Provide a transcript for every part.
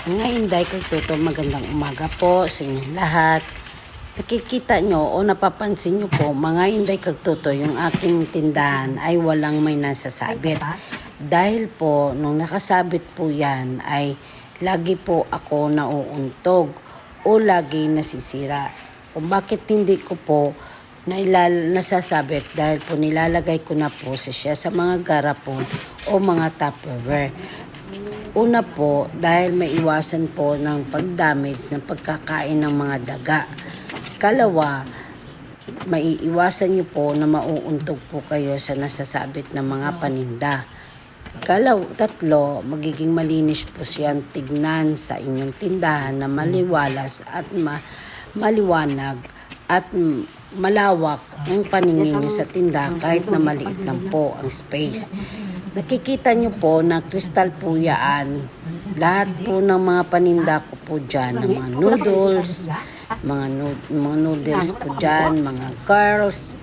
Mga Inday Kagtuto, magandang umaga po sa inyong lahat. Nakikita nyo o napapansin nyo po, mga Inday Kagtuto, yung aking tindahan ay walang may nasasabit. Dahil po, nung nakasabit po yan, ay lagi po ako nauuntog o lagi nasisira. Kung bakit hindi ko po nasasabit, dahil po nilalagay ko na po siya sa mga garapon o mga Tupperware. Una po, dahil maiwasan po ng pag-damage ng pagkakain ng mga daga. Kalawa, maiiwasan nyo po na mauuntog po kayo sa nasasabit ng mga paninda. Tatlo, magiging malinis po siyang tignan sa inyong tindahan na maliwalas at maliwanag at malawak ang paningin nyo sa tindahan kahit na maliit lang po ang space. Nakikita nyo po na kristal po yan. Lahat po ng mga paninda ko po dyan, ng mga noodles, mga noodles po dyan, mga curls,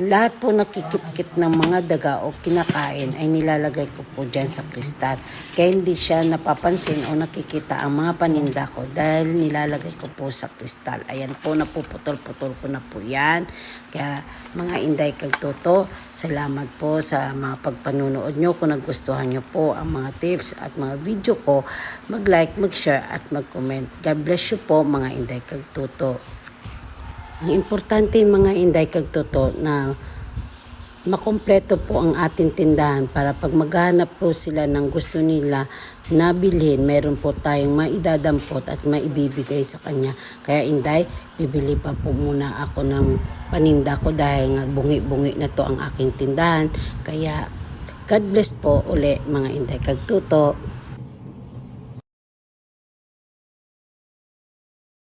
lahat po nakikit-kit ng mga daga o kinakain ay nilalagay ko po dyan sa kristal. Kaya hindi siya napapansin o nakikita ang mga paninda ko dahil nilalagay ko po sa kristal. Ayan po, napuputol-putol ko na po yan. Kaya mga Inday Kagtuto, salamat po sa mga pagpanunood nyo. Kung nagustuhan nyo po ang mga tips at mga video ko, mag-like, mag-share at mag-comment. God bless you po mga Inday Kagtuto. Ang importante mga Inday Kagtuto na makumpleto po ang ating tindahan para pag maghanap po sila ng gusto nila na bilhin, meron po tayong maidadampot at maibibigay sa kanya. Kaya Inday, bibili pa po muna ako ng paninda ko dahil nga bungi-bungi na to ang aking tindahan. Kaya God bless po uli mga Inday Kagtuto.